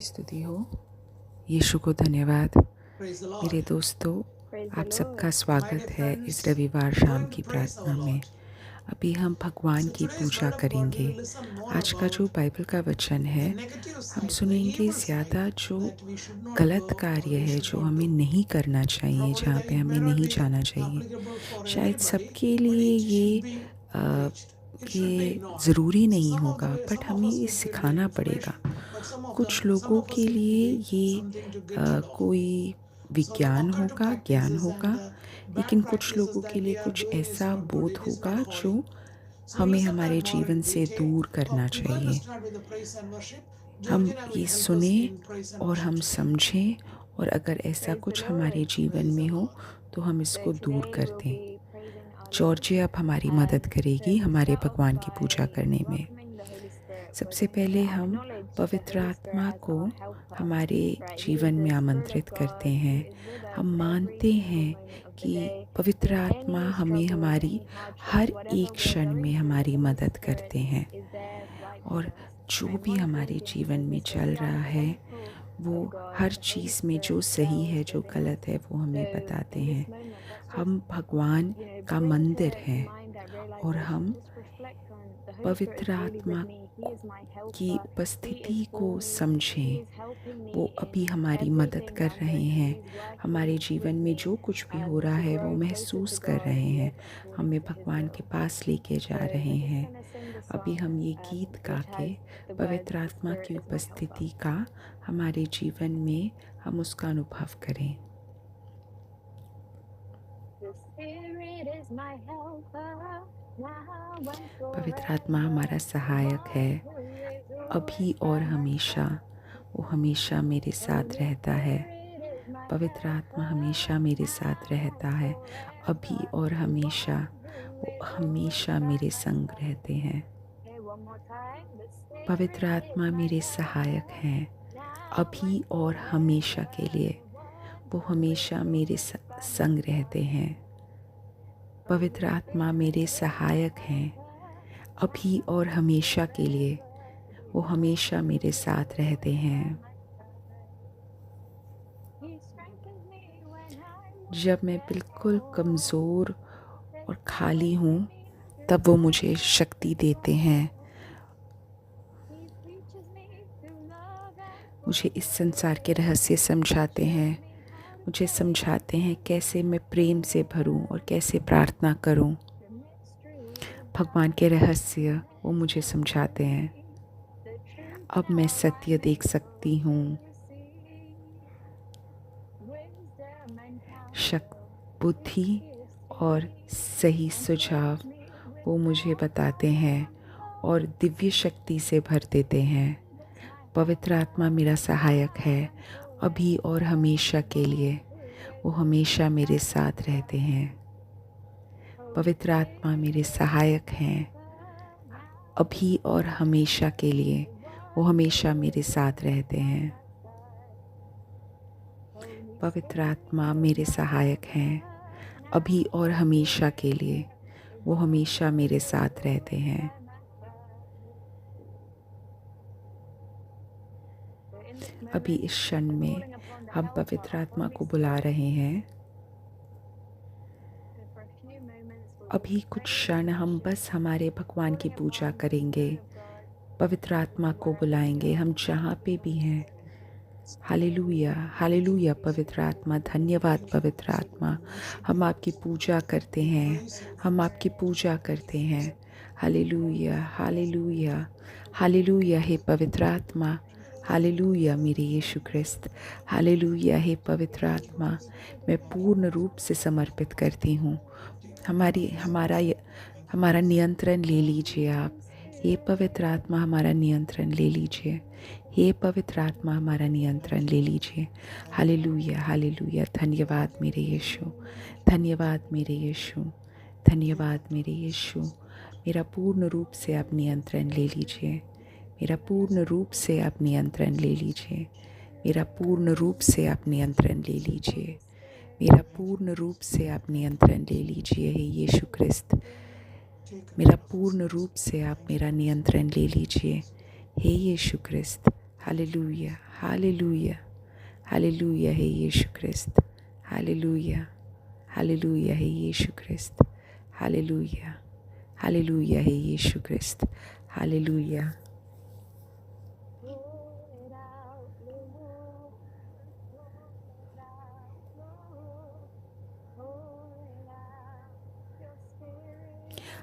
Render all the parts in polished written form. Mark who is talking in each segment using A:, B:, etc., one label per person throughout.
A: स्तुति हो। यीशु को धन्यवाद। मेरे दोस्तों, आप सबका स्वागत है इस रविवार शाम की प्रार्थना में। अभी हम भगवान की पूजा करेंगे। आज का जो बाइबल का वचन है, हम सुनेंगे ज़्यादा जो गलत कार्य है, जो हमें नहीं करना चाहिए, जहाँ पे हमें नहीं जाना चाहिए। शायद सबके लिए ये ज़रूरी नहीं होगा, बट हमें ये सिखाना पड़ेगा। कुछ लोगों के लिए ये कोई विज्ञान होगा, ज्ञान होगा, लेकिन कुछ लोगों के लिए कुछ ऐसा बोध होगा जो हमें हमारे जीवन से दूर करना चाहिए। हम ये सुने और हम समझें, और अगर ऐसा कुछ हमारे जीवन में हो तो हम इसको दूर कर दें। जॉर्जिया अब हमारी मदद करेगी हमारे भगवान की पूजा करने में। सबसे पहले हम पवित्र आत्मा को हमारे जीवन में आमंत्रित करते हैं। हम मानते हैं कि पवित्र आत्मा हमें हमारी हर एक क्षण में हमारी मदद करते हैं, और जो भी हमारे जीवन में चल रहा है वो हर चीज़ में जो सही है जो गलत है वो हमें बताते हैं। हम भगवान का मंदिर हैं, और हम पवित्र आत्मा की उपस्थिति को समझें। वो अभी हमारी मदद कर रहे हैं। हमारे जीवन में जो कुछ भी हो रहा है वो महसूस कर रहे हैं, हमें भगवान के पास लेके जा रहे हैं। अभी हम ये गीत गा के पवित्र आत्मा की उपस्थिति का हमारे जीवन में हम उसका अनुभव करें। पवित्र आत्मा हमारा सहायक है, अभी और हमेशा। वो हमेशा मेरे साथ रहता है। पवित्र आत्मा हमेशा मेरे साथ रहता है, अभी और हमेशा। वो हमेशा मेरे संग रहते हैं। पवित्र आत्मा मेरे सहायक हैं, अभी और हमेशा के लिए। वो हमेशा मेरे संग रहते हैं। पवित्र आत्मा मेरे सहायक हैं, अभी और हमेशा के लिए। वो हमेशा मेरे साथ रहते हैं। जब मैं बिल्कुल कमज़ोर और खाली हूँ, तब वो मुझे शक्ति देते हैं। मुझे इस संसार के रहस्य समझाते हैं। मुझे समझाते हैं कैसे मैं प्रेम से भरूं और कैसे प्रार्थना करूं। भगवान के रहस्य वो मुझे समझाते हैं। अब मैं सत्य देख सकती हूँ। बुद्धि और सही सुझाव वो मुझे बताते हैं और दिव्य शक्ति से भर देते हैं। पवित्र आत्मा मेरा सहायक है, अभी और हमेशा के लिए। वो हमेशा मेरे साथ रहते हैं। पवित्र आत्मा मेरे सहायक हैं, अभी और हमेशा के लिए। वो हमेशा मेरे साथ रहते हैं। पवित्र आत्मा मेरे सहायक हैं, अभी और हमेशा के लिए। वो हमेशा मेरे साथ रहते हैं। अभी इस क्षण में हम पवित्र आत्मा को बुला रहे हैं। अभी कुछ क्षण हम बस हमारे भगवान की पूजा करेंगे, पवित्र आत्मा को बुलाएंगे, हम जहाँ पे भी हैं। हालेलुया, हालेलुया पवित्र आत्मा, धन्यवाद पवित्र आत्मा। हम आपकी पूजा करते हैं, हम आपकी पूजा करते हैं। हालेलुया, हालेलुया, हालेलुया हे पवित्र आत्मा। हालेलुया मेरे यीशु ख्रिस्त। हालेलुया हे पवित्र आत्मा। मैं पूर्ण रूप से समर्पित करती हूँ। हमारा नियंत्रण ले लीजिए आप। हे पवित्र आत्मा हमारा नियंत्रण ले लीजिए। हे पवित्र आत्मा हमारा नियंत्रण ले लीजिए। Hallelujah, hallelujah. धन्यवाद मेरे यीशु, धन्यवाद मेरे यीशु, धन्यवाद मेरे यीशु। मेरा पूर्ण रूप से आप नियंत्रण ले लीजिए। मेरा पूर्ण रूप से आप नियंत्रण ले लीजिए। मेरा पूर्ण रूप से आप नियंत्रण ले लीजिए। मेरा पूर्ण रूप से आप नियंत्रण ले लीजिए हे यीशु ख्रिस्त। मेरा पूर्ण रूप से आप मेरा नियंत्रण ले लीजिए हे यीशु ख्रिस्त। हालेलुया, हालेलुया, हालेलुया है यीशु ख्रिस्त, हालेलुया, हालेलुया है यीशु ख्रिस्त, हालेलुया, हालेलुया है यीशु ख्रिस्त, हालेलुया।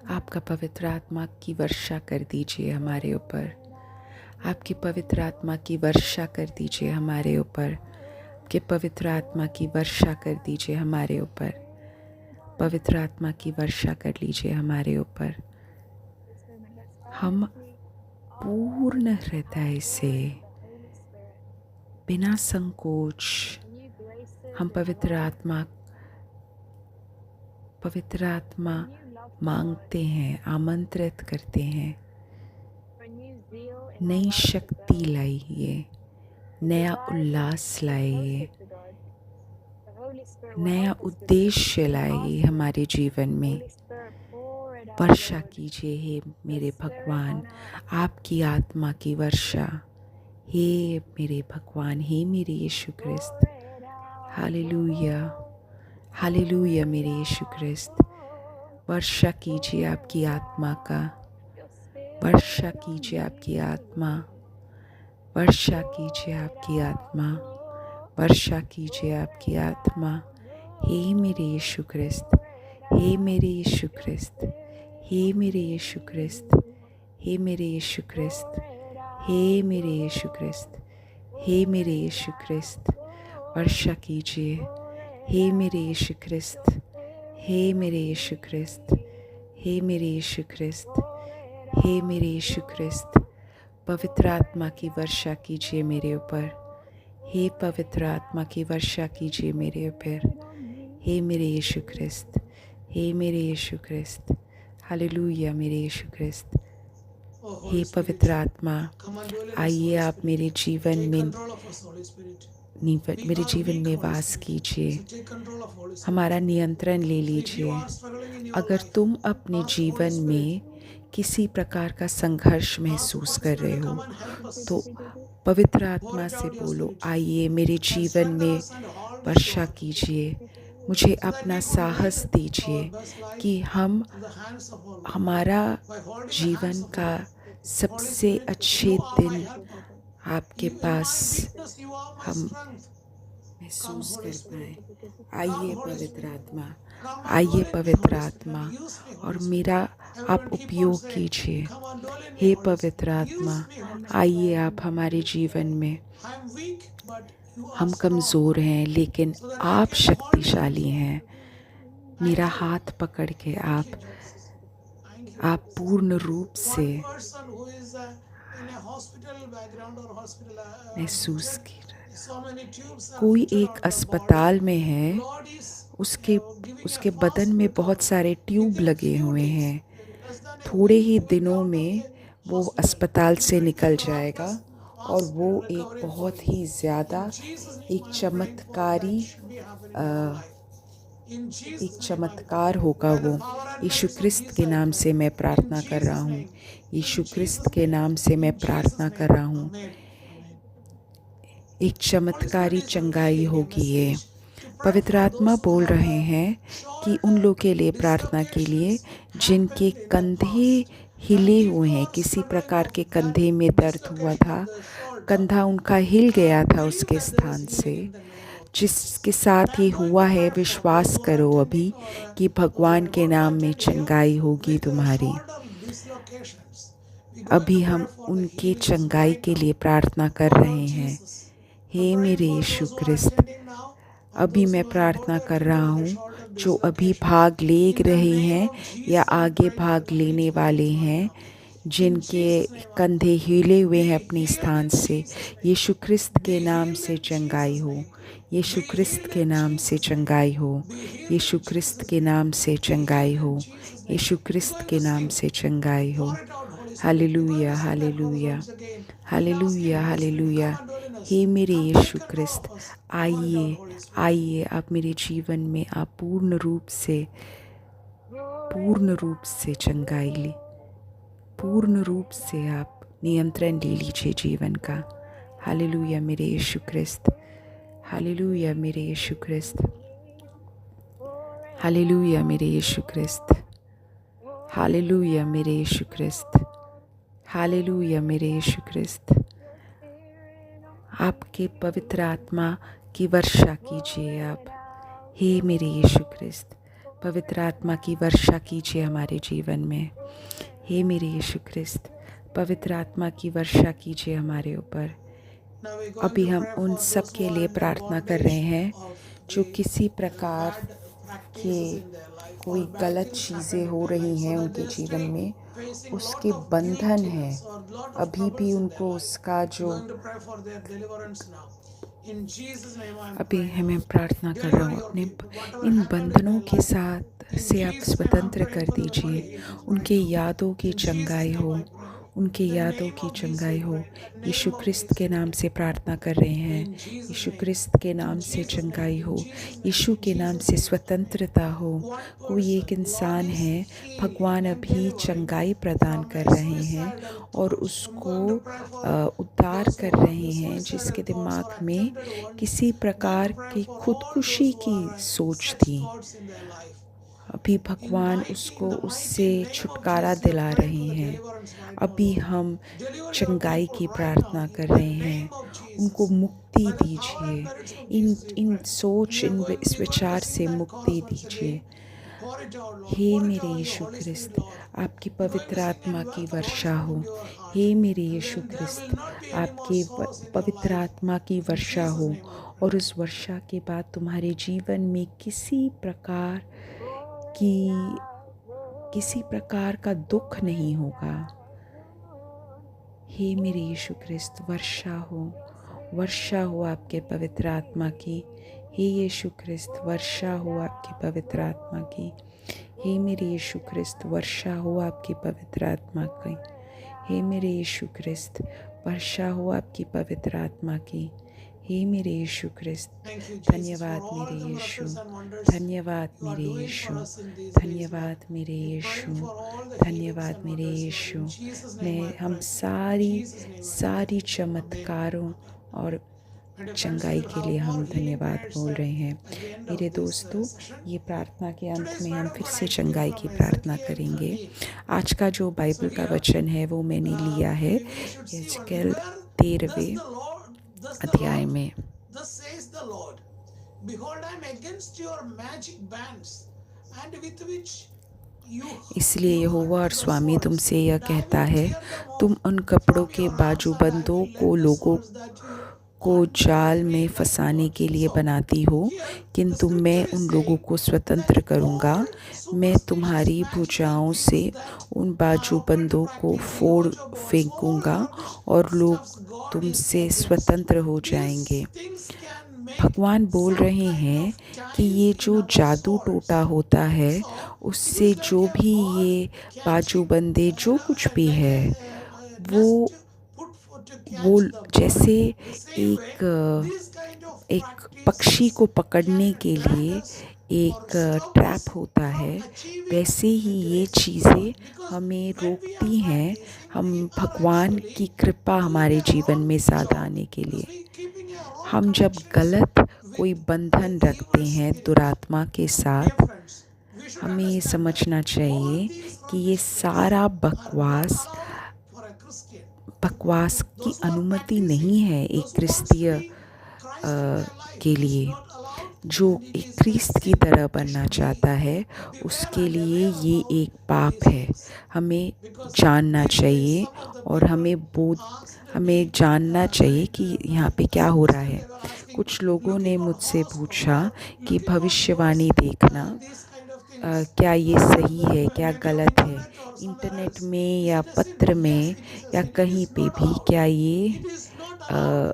A: आपका पवित्र आत्मा की वर्षा कर दीजिए हमारे ऊपर, आपकी पवित्र आत्मा की वर्षा कर दीजिए हमारे ऊपर, आपके पवित्र आत्मा की वर्षा कर दीजिए हमारे ऊपर, पवित्र आत्मा की वर्षा कर लीजिए हमारे ऊपर। हम पूर्ण हृदय से बिना संकोच हम पवित्र आत्मा मांगते हैं, आमंत्रित करते हैं। नई शक्ति लाइए, नया उल्लास लाइए, नया उद्देश्य लाइए हमारे जीवन में। वर्षा कीजिए हे मेरे भगवान, आपकी आत्मा की वर्षा, हे मेरे भगवान, हे मेरे यीशु ख्रिस्त। हालेलुया, हालेलुया मेरे यीशु ख्रिस्त। वर्षा कीजिए आपकी आत्मा का, वर्षा कीजिए आपकी आत्मा, वर्षा कीजिए आपकी आत्मा, वर्षा कीजिए आपकी आत्मा। हे मेरे यीशु ख्रिस्त, हे मेरे यीशु ख्रिस्त, हे मेरे यीशु ख्रिस्त, हे मेरे यीशु ख्रिस्त, हे मेरे यीशु ख्रिस्त, हे मेरे यीशु ख्रिस्त। वर्षा कीजिए हे मेरे यीशु ख्रिस्त, हे मेरे यीशु ख्रिस्त, हे मेरे यीशु ख्रिस्त, हे मेरे यीशु ख्रिस्त। पवित्र आत्मा की वर्षा कीजिए मेरे ऊपर, हे पवित्र आत्मा की वर्षा कीजिए मेरे ऊपर, हे मेरे यीशु ख्रिस्त, हे मेरे यीशु ख्रिस्त। हालेलुया मेरे यीशु ख्रिस्त। हे पवित्र आत्मा, आइए आप मेरे जीवन में वास कीजिए, हमारा नियंत्रण ले लीजिए। अगर तुम अपने जीवन में किसी प्रकार का संघर्ष महसूस कर रहे हो तो पवित्र आत्मा से बोलो, आइए मेरे जीवन में वर्षा कीजिए, मुझे अपना साहस दीजिए कि हमारा जीवन का सबसे अच्छे दिन आपके पास हम महसूस कर पाए। आइए पवित्र आत्मा, आइए पवित्र आत्मा, और मेरा आप उपयोग कीजिए। हे पवित्र आत्मा, आइए आप हमारे जीवन में, हम कमज़ोर हैं लेकिन आप शक्तिशाली हैं। मेरा हाथ पकड़ के आप पूर्ण रूप से महसूस की। कोई एक अस्पताल में है, उसके बदन में बहुत सारे ट्यूब लगे हुए हैं। थोड़े ही दिनों में वो अस्पताल से निकल जाएगा और वो एक बहुत ही ज़्यादा एक चमत्कार होगा वो। यीशु ख्रिस्त के नाम से मैं प्रार्थना कर रहा हूँ, यीशु ख्रिस्त के नाम से मैं प्रार्थना कर रहा हूँ। एक चमत्कारी चंगाई होगी ये। पवित्र आत्मा बोल रहे हैं कि उन लोगों के लिए प्रार्थना के लिए जिनके कंधे हिले हुए हैं, किसी प्रकार के कंधे में दर्द हुआ था, कंधा उनका हिल गया था उसके स्थान से। जिसके साथ ये हुआ है, विश्वास करो अभी कि भगवान के नाम में चंगाई होगी तुम्हारी। अभी हम उनके चंगाई के लिए प्रार्थना कर रहे हैं। हे मेरे यीशु ख्रिस्त, अभी मैं प्रार्थना कर रहा हूँ जो अभी भाग ले रहे हैं या आगे भाग लेने वाले हैं, जिनके कंधे हिले हुए हैं अपने स्थान से, यीशु ख्रिस्त के नाम से चंगाई हो, यीशु ख्रिस्त के नाम से चंगाई हो, यीशु ख्रिस्त के नाम से चंगाई हो, यीशु ख्रिस्त के नाम से चंगाई हो। Hallelujah, hallelujah, hallelujah, hallelujah. हे मेरे यीशु ख्रिस्त, आइए आप मेरे जीवन में आप पूर्ण रूप से चंगाई ले, पूर्ण रूप से आप नियंत्रण ले लीजिए जीवन का। हालेलुया मेरे यीशु ख्रिस्त, हालेलुया मेरे यीशु ख्रिस्त, हालेलुया मेरे यीशु ख्रिस्त, हालेलुया मेरे यीशु ख्रिस्त, हालेलुया मेरे यीशु ख्रिस्त। आपके पवित्र आत्मा की वर्षा कीजिए आप, हे मेरे यीशु ख्रिस्त, पवित्र आत्मा की वर्षा कीजिए हमारे जीवन में। हे मेरे यीशु ख्रिस्त, पवित्र आत्मा की वर्षा कीजिए हमारे ऊपर। अभी हम उन सब के लिए प्रार्थना कर रहे हैं जो किसी प्रकार के कोई गलत चीज़ें हो रही हैं उनके जीवन में, उसके बंधन हैं, अभी भी उनको उसका जो अभी हमें प्रार्थना कर रहा हूँ, अपने इन बंधनों के साथ से आप स्वतंत्र कर दीजिए। उनके यादों की चंगाई हो, उनके यादों की चंगाई हो। यीशु ख्रिस्त के नाम से प्रार्थना कर रहे हैं, यीशु ख्रिस्त के नाम से चंगाई हो, यीशु के नाम से स्वतंत्रता हो। कोई एक इंसान है, भगवान अभी चंगाई प्रदान कर रहे हैं और उसको उद्धार कर रहे हैं, जिसके दिमाग में किसी प्रकार की खुदकुशी की सोच थी। अभी भगवान उसको उससे छुटकारा दिला रहे हैं। अभी हम चंगाई की प्रार्थना कर रहे हैं, उनको मुक्ति दीजिए, इन सोच इस विचार से मुक्ति दीजिए। हे मेरे यीशु ख्रिस्त, आपकी पवित्र आत्मा की वर्षा हो। हे मेरे यीशु ख्रिस्त, आपके पवित्र आत्मा की वर्षा हो और उस वर्षा के बाद तुम्हारे जीवन में किसी प्रकार का दुख नहीं होगा। हे मेरे यीशु ख्रिस्त, वर्षा हो आपके पवित्र आत्मा की। हे यीशु ख्रिस्त, वर्षा हो आपकी पवित्र आत्मा की। हे मेरे यीशु ख्रिस्त, वर्षा हो आपकी पवित्र आत्मा की। हे मेरे यीशु ख्रिस्त, वर्षा हो आपकी पवित्र आत्मा की। हे मेरे यीशु ख्रिस्त, धन्यवाद मेरे यीशु, धन्यवाद मेरे यीशु, धन्यवाद मेरे यीशु, धन्यवाद मेरे यीशु। हम सारी चमत्कारों और चंगाई के लिए हम धन्यवाद बोल रहे हैं। मेरे दोस्तों, ये प्रार्थना के अंत में हम फिर से चंगाई की प्रार्थना करेंगे। आज का जो बाइबल का वचन है वो मैंने लिया है यहेजकेल 13वें अध्याय में। इसलिए यहोवा और स्वामी तुमसे यह कहता है, तुम उन कपड़ों के बाजूबंदों को लोगों को जाल में फंसाने के लिए बनाती हो, किंतु मैं उन लोगों को स्वतंत्र करूँगा। मैं तुम्हारी भुजाओं से उन बाजूबंदों को फोड़ फेंकूँगा और लोग तुमसे स्वतंत्र हो जाएंगे। भगवान बोल रहे हैं कि ये जो जादू टोटा होता है, उससे जो भी ये बाजूबंदे जो कुछ भी है, वो जैसे एक पक्षी को पकड़ने के लिए एक ट्रैप होता है, वैसे ही ये चीज़ें हमें रोकती हैं हम भगवान की कृपा हमारे जीवन में ज़्यादा आने के लिए। हम जब गलत कोई बंधन रखते हैं दुरात्मा के साथ, हमें ये समझना चाहिए कि ये सारा बकवास की अनुमति नहीं है एक क्रिस्तीय के लिए। जो एक ख्रीस्त की तरह बनना चाहता है, उसके लिए ये एक पाप है। हमें जानना चाहिए और हमें जानना चाहिए कि यहाँ पे क्या हो रहा है। कुछ लोगों ने मुझसे पूछा कि भविष्यवाणी देखना क्या ये सही है, क्या गलत है, इंटरनेट में या पत्र में या कहीं पे भी क्या ये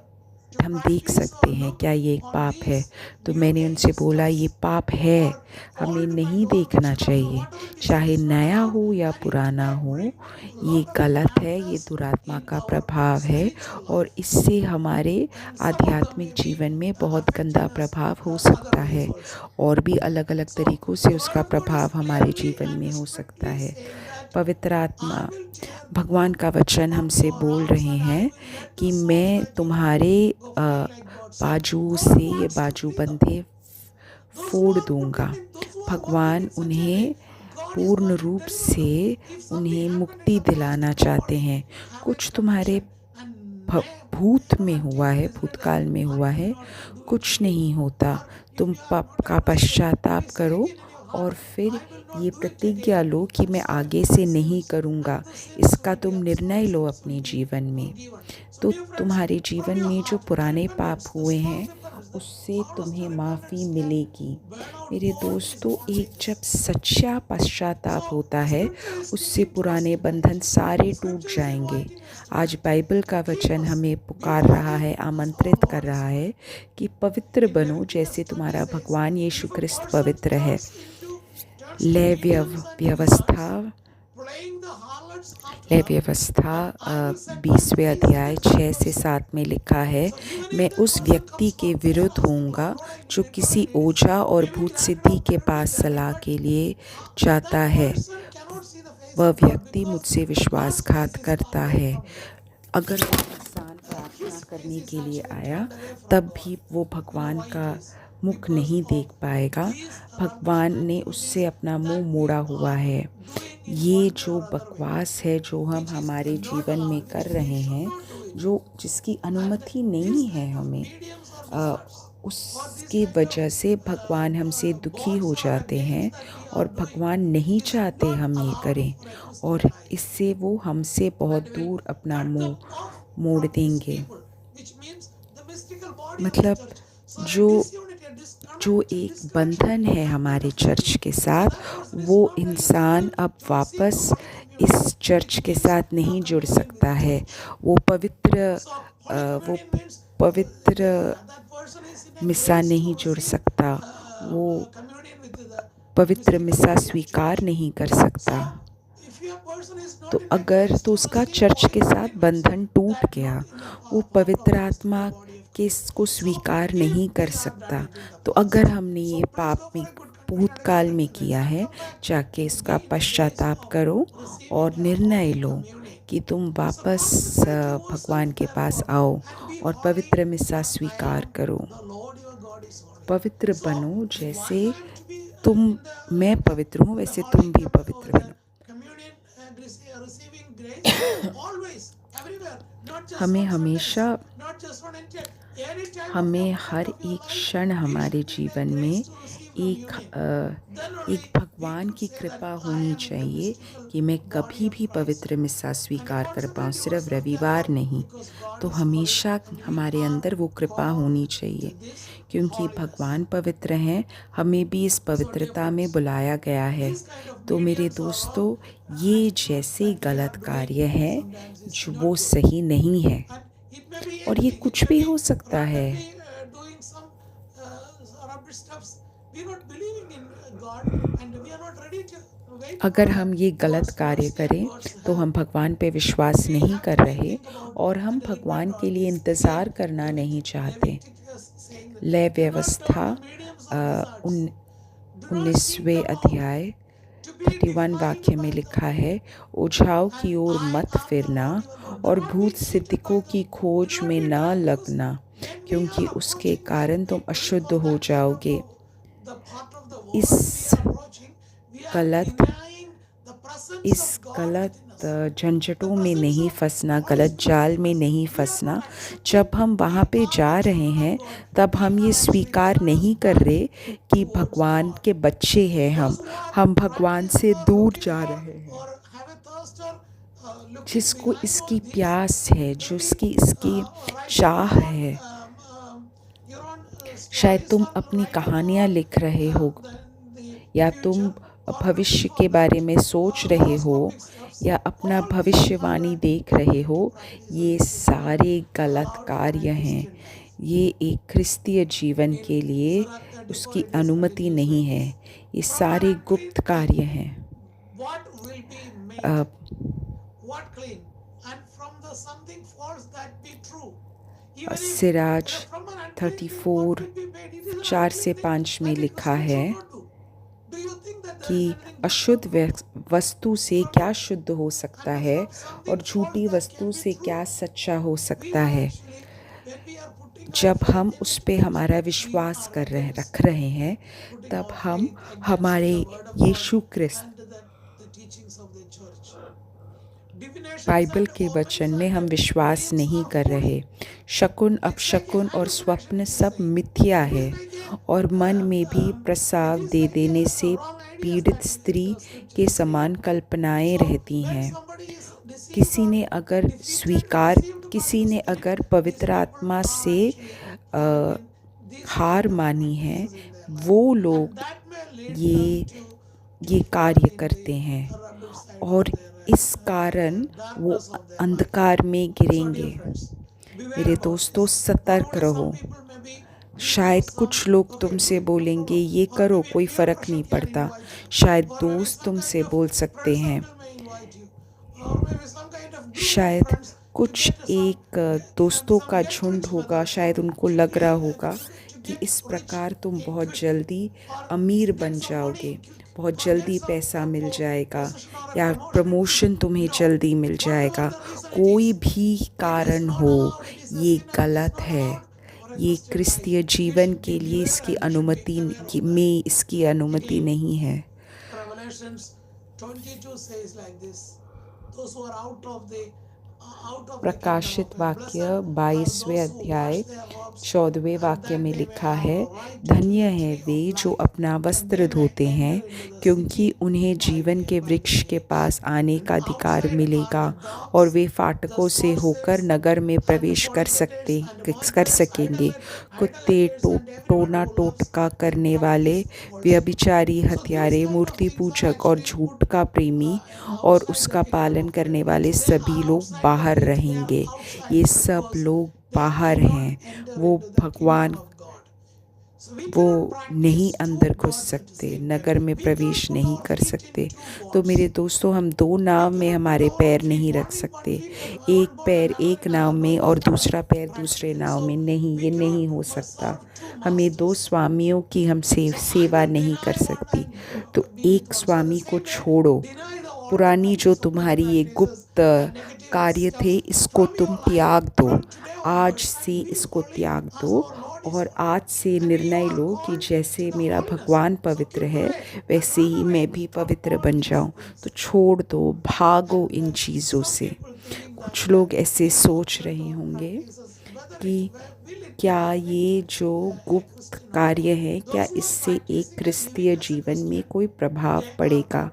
A: हम देख सकते हैं, क्या ये एक पाप है? तो मैंने उनसे बोला ये पाप है, हमें नहीं देखना चाहिए, चाहे नया हो या पुराना हो। ये गलत है, ये दुरात्मा का प्रभाव है और इससे हमारे आध्यात्मिक जीवन में बहुत गंदा प्रभाव हो सकता है और भी अलग अलग तरीक़ों से उसका प्रभाव हमारे जीवन में हो सकता है। पवित्र आत्मा, भगवान का वचन हमसे बोल रहे हैं कि मैं तुम्हारे बाजू से ये बाजूबंदें फोड़ दूंगा। भगवान उन्हें पूर्ण रूप से उन्हें मुक्ति दिलाना चाहते हैं। कुछ तुम्हारे भूत में हुआ है, भूतकाल में हुआ है, कुछ नहीं होता। तुम पाप का पश्चाताप करो और फिर ये प्रतिज्ञा लो कि मैं आगे से नहीं करूँगा। इसका तुम निर्णय लो अपने जीवन में। तो तुम्हारे जीवन में जो पुराने पाप हुए हैं उससे तुम्हें माफ़ी मिलेगी। मेरे दोस्तों, एक जब सच्चा पश्चाताप होता है उससे पुराने बंधन सारे टूट जाएंगे। आज बाइबल का वचन हमें पुकार रहा है, आमंत्रित कर रहा है कि पवित्र बनो जैसे तुम्हारा भगवान यीशु ख्रिस्त पवित्र है। लेव्य व्यवस्था 20वें अध्याय 6 से 7 में लिखा है, मैं उस व्यक्ति के विरुद्ध होऊंगा जो किसी ओझा और भूत सिद्धि के पास सलाह के लिए जाता है। वह व्यक्ति मुझसे विश्वासघात करता है। अगर वह इंसान प्रार्थना करने के लिए आया तब भी वो भगवान का मुख नहीं देख पाएगा। भगवान ने उससे अपना मुंह मोड़ा हुआ है। ये जो बकवास है जो हम हमारे जीवन में कर रहे हैं, जिसकी अनुमति नहीं है हमें, उसकी वजह से भगवान हमसे दुखी हो जाते हैं और भगवान नहीं चाहते हम ये करें, और इससे वो हमसे बहुत दूर अपना मुंह मोड़ देंगे। मतलब जो एक बंधन है हमारे चर्च के साथ, वो इंसान अब वापस इस चर्च के साथ नहीं जुड़ सकता है। वो पवित्र मिसा नहीं जुड़ सकता, वो पवित्र मिसा स्वीकार नहीं कर सकता। तो उसका चर्च के साथ बंधन टूट गया। वो पवित्र आत्मा को स्वीकार नहीं कर सकता। तो अगर हमने ये पाप में भूतकाल में किया है, जाके इसका पश्चाताप करो और निर्णय लो कि तुम वापस भगवान के पास आओ और पवित्र मिसा स्वीकार करो। पवित्र बनो जैसे मैं पवित्र हूँ वैसे तुम भी पवित्र बनो। हमें हर एक क्षण हमारे जीवन में एक भगवान की कृपा होनी चाहिए कि मैं कभी भी पवित्र मिसा स्वीकार कर पाऊँ, सिर्फ रविवार नहीं। तो हमेशा हमारे अंदर वो कृपा होनी चाहिए, क्योंकि भगवान पवित्र हैं, हमें भी इस पवित्रता में बुलाया गया है। तो मेरे दोस्तों, ये जैसे गलत कार्य है जो वो सही नहीं है, और ये कुछ भी हो सकता है। अगर हम ये गलत कार्य करें तो हम भगवान पे विश्वास नहीं कर रहे और हम भगवान के लिए इंतज़ार करना नहीं चाहते। लय व्यवस्था 19वें अध्याय 31 वाक्य में लिखा है, ओझाओं की ओर मत फिरना और भूत सिद्धिकों की खोज में न लगना, क्योंकि उसके कारण तुम अशुद्ध हो जाओगे। इस गलत झंझटों में नहीं फंसना, गलत जाल में नहीं फंसना। जब हम वहाँ पे जा रहे हैं तब हम ये स्वीकार नहीं कर रहे कि भगवान के बच्चे हैं हम भगवान से दूर जा रहे हैं। जिसको इसकी प्यास है, जो इसकी चाह है, शायद तुम अपनी कहानियाँ लिख रहे हो, या तुम भविष्य के बारे में सोच रहे हो, या अपना भविष्यवाणी देख रहे हो। ये सारे गलत कार्य हैं। ये एक क्रिस्तीय जीवन के लिए उसकी अनुमति नहीं है। ये सारे गुप्त कार्य हैं। सिराज 34 4 से 5 में लिखा है, कि अशुद्ध वस्तु से क्या शुद्ध हो सकता है और झूठी वस्तु से क्या सच्चा हो सकता है। जब हम उस पे हमारा विश्वास रख रहे हैं, तब हम हमारे यीशु क्रिस्त बाइबल के वचन में हम विश्वास नहीं कर रहे। शकुन अपशकुन और स्वप्न सब मिथ्या है और मन में भी प्रसाव दे देने से पीड़ित स्त्री के समान कल्पनाएं रहती हैं। किसी ने अगर पवित्र आत्मा से हार मानी है, वो लोग ये कार्य करते हैं और इस कारण वो अंधकार में गिरेंगे। मेरे दोस्तों, सतर्क रहो। शायद कुछ लोग तुमसे बोलेंगे ये करो, कोई फ़र्क नहीं पड़ता। शायद दोस्त तुमसे बोल सकते हैं, शायद कुछ एक दोस्तों का झुंड होगा, शायद उनको लग रहा होगा कि इस प्रकार तुम बहुत जल्दी अमीर बन जाओगे, बहुत जल्दी पैसा मिल जाएगा या प्रमोशन तुम्हें जल्दी मिल जाएगा। कोई भी कारण हो, ये गलत है। ये क्रिस्तीय जीवन के लिए इसकी अनुमति नहीं है। प्रकाशित वाक्य 22वें अध्याय 14वें वाक्य में लिखा है, धन्य है वे जो अपना वस्त्र धोते हैं, क्योंकि उन्हें जीवन के वृक्ष के पास आने का अधिकार मिलेगा और वे फाटकों से होकर नगर में प्रवेश कर सकेंगे। कुत्ते, टोना टोटका करने वाले, व्यभिचारी, हत्यारे, मूर्ति पूजक और झूठ का प्रेमी और उसका पालन करने वाले सभी लोग बाहर रहेंगे। ये सब लोग बाहर हैं। वो नहीं अंदर घुस सकते, नगर में प्रवेश नहीं कर सकते। तो मेरे दोस्तों, हम दो नाव में हमारे पैर नहीं रख सकते। एक पैर एक नाव में और दूसरा पैर दूसरे नाव में नहीं, ये नहीं हो सकता। हमें दो स्वामियों की हम सेवा नहीं कर सकती। तो एक स्वामी को छोड़ो। पुरानी जो तुम्हारी ये गुप्त कार्य थे, इसको तुम त्याग दो। आज से इसको त्याग दो और आज से निर्णय लो कि जैसे मेरा भगवान पवित्र है, वैसे ही मैं भी पवित्र बन जाऊं। तो छोड़ दो, भागो इन चीज़ों से। कुछ लोग ऐसे सोच रहे होंगे कि क्या ये जो गुप्त कार्य है, क्या इससे एक क्रिस्तीय जीवन में कोई प्रभाव पड़ेगा?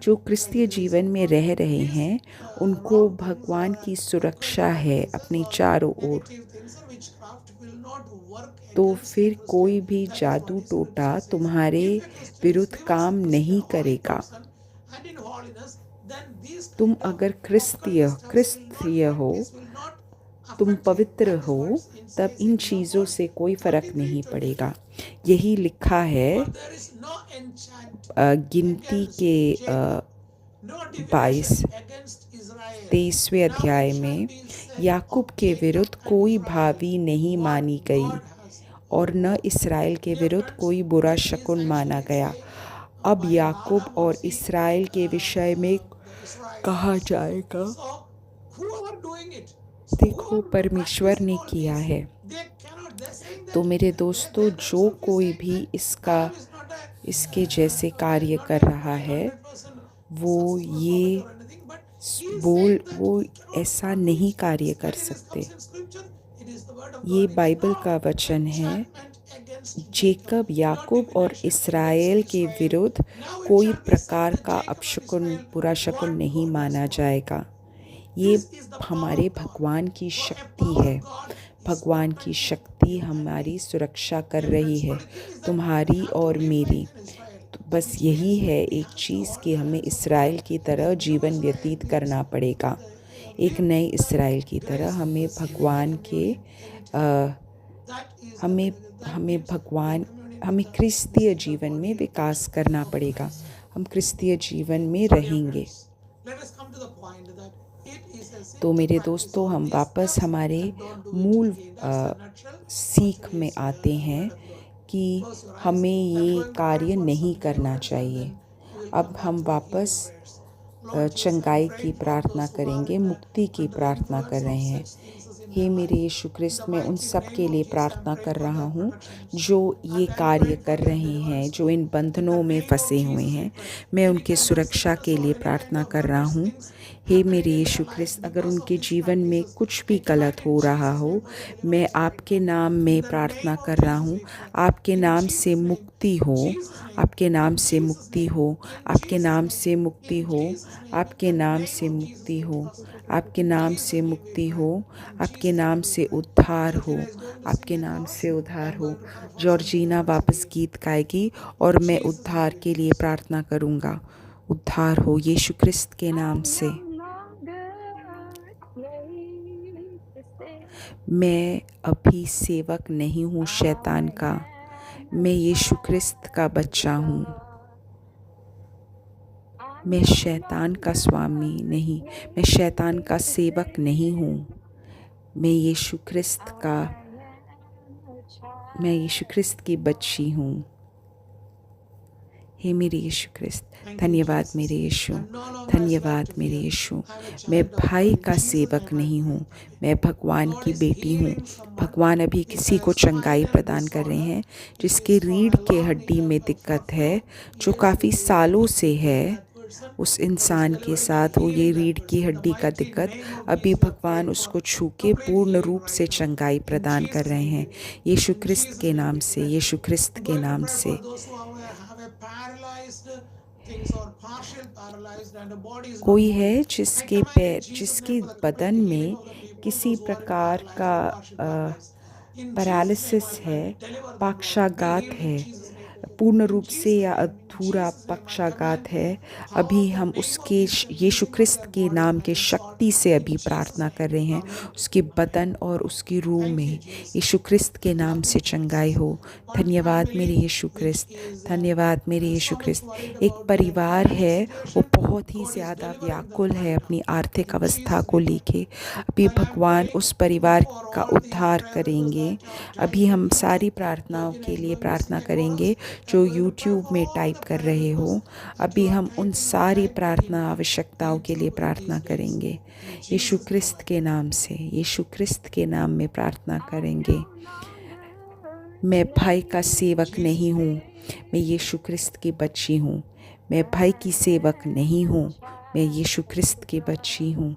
A: जो क्रिस्तीय जीवन में रह रहे हैं, उनको भगवान की सुरक्षा है अपने चारों ओर। तो फिर कोई भी जादू टोटा तुम्हारे विरुद्ध काम नहीं करेगा। तुम अगर क्रिस्तीय हो, तुम पवित्र हो, तब इन चीज़ों से कोई फ़र्क नहीं पड़ेगा। यही लिखा है गिनती के 23वें अध्याय में, याकूब के विरुद्ध कोई भावी नहीं मानी गई और न इस्राएल के विरुद्ध कोई बुरा शकुन माना गया। अब याकूब और इस्राएल के विषय में कहा जाएगा, देखो परमेश्वर ने किया है। तो मेरे दोस्तों, जो कोई भी इसके जैसे कार्य कर रहा है, वो ऐसा नहीं कार्य कर सकते। ये बाइबल का वचन है। जेकब, याकूब और इस्राएल के विरुद्ध कोई प्रकार का अपशकुन, बुरा शकुन नहीं माना जाएगा। ये हमारे भगवान की शक्ति है। भगवान की शक्ति हमारी सुरक्षा कर रही है, तुम्हारी और मेरी। तो बस यही है एक चीज़ कि हमें इस्राएल की तरह जीवन व्यतीत करना पड़ेगा। एक नए इस्राएल की तरह हमें भगवान के हमें क्रिस्तीय जीवन में विकास करना पड़ेगा। हम क्रिस्तीय जीवन में रहेंगे। तो मेरे दोस्तों, हम वापस हमारे मूल सीख में आते हैं कि हमें ये कार्य नहीं करना चाहिए। अब हम वापस चंगाई की प्रार्थना करेंगे, मुक्ति की प्रार्थना कर रहे हैं। हे मेरे यीशु ख्रिस्त, मैं उन सब के लिए प्रार्थना कर रहा हूँ जो ये कार्य कर रहे हैं, जो इन बंधनों में फंसे हुए हैं। मैं उनके सुरक्षा के लिए प्रार्थना कर रहा हूँ। हे मेरे यीशु ख्रिस्त, अगर उनके जीवन में कुछ भी गलत हो रहा हो, मैं आपके नाम में प्रार्थना कर रहा हूँ। आपके नाम से मुक्ति हो, आपके नाम से मुक्ति हो, आपके नाम से मुक्ति हो, आपके नाम से मुक्ति हो, आपके नाम से मुक्ति हो, आपके नाम से उद्धार हो, आपके नाम से उद्धार हो। जॉर्जिना वापस गीत गाएगी और मैं उद्धार के लिए प्रार्थना करूँगा। उद्धार हो यीशु ख्रिस्त के नाम से। मैं अभी सेवक नहीं हूँ शैतान का, मैं यीशु ख्रिस्त का बच्चा हूँ। मैं शैतान का स्वामी नहीं, मैं शैतान का सेवक नहीं हूँ। मैं यीशु ख्रिस्त की बच्ची हूँ। हे मेरे यीशु ख्रिस्त, धन्यवाद मेरे यीशु, धन्यवाद मेरे यीशु। मैं भाई का सेवक नहीं हूँ, मैं भगवान की बेटी हूँ। भगवान अभी किसी को चंगाई प्रदान कर रहे हैं जिसके रीढ़ के हड्डी में दिक्कत है, जो काफ़ी सालों से है। उस इंसान के साथ वो ये रीढ़ की हड्डी का दिक्कत, अभी भगवान उसको छू के पूर्ण रूप से चंगाई प्रदान कर रहे हैं यीशु ख्रिस्त के नाम से, यीशु ख्रिस्त के नाम से। कोई है जिसके बदन में किसी प्रकार का पैरालिसिस है, पक्षाघात है, पूर्ण रूप से या अधूरा पक्षाघात है। अभी हम उसके यीशु ख्रिस्त के नाम के शक्ति से अभी प्रार्थना कर रहे हैं। उसके बदन और उसकी रूह में यीशु ख्रिस्त के नाम से चंगाई हो। धन्यवाद मेरे यीशु ख्रिस्त, धन्यवाद मेरे यीशु ख्रिस्त। एक परिवार है, वो बहुत ही ज़्यादा व्याकुल है अपनी आर्थिक अवस्था को लेके। अभी भगवान उस परिवार का उद्धार करेंगे। अभी हम सारी प्रार्थनाओं के लिए प्रार्थना करेंगे जो यूट्यूब में टाइप कर रहे हो। अभी हम उन सारी प्रार्थना आवश्यकताओं के लिए प्रार्थना करेंगे यीशु ख्रिस्त के नाम से, यीशु ख्रिस्त के नाम में प्रार्थना करेंगे। मैं भाई का सेवक नहीं हूँ, मैं यीशु ख्रिस्त की बच्ची हूँ। मैं भाई की सेवक नहीं हूँ, मैं यीशु ख्रिस्त की बच्ची हूँ।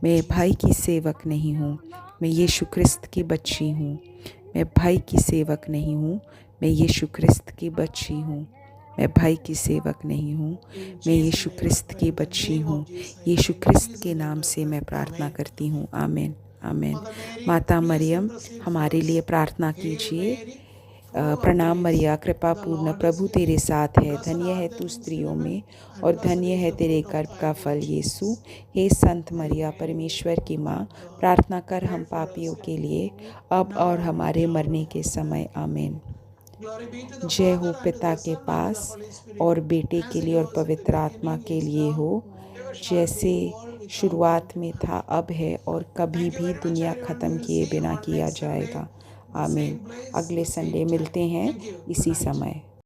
A: मैं भाई की सेवक नहीं हूँ, मैं यीशु ख्रिस्त की बच्ची हूँ। मैं भाई की सेवक नहीं हूँ, मैं यीशु ख्रिस्त की बच्ची हूँ। मैं भाई की सेवक नहीं हूँ, मैं यीशु ख्रिस्त की बच्ची हूँ। यीशु ख्रिस्त के नाम से मैं प्रार्थना करती हूँ। आमीन, आमीन। माता मरियम, हमारे लिए प्रार्थना कीजिए। प्रणाम मरिया, कृपा पूर्ण, प्रभु तेरे साथ है। धन्य है तू स्त्रियों में और धन्य है तेरे गर्भ का फल यीशु। हे संत मरिया, परमेश्वर की माँ, प्रार्थना कर हम पापियों के लिए, अब और हमारे मरने के समय। आमीन। जय हो पिता के पास और बेटे के लिए और पवित्र आत्मा के लिए हो, जैसे शुरुआत में था, अब है और कभी भी दुनिया ख़त्म किए बिना किया जाएगा। आमीन। अगले संडे मिलते हैं इसी समय।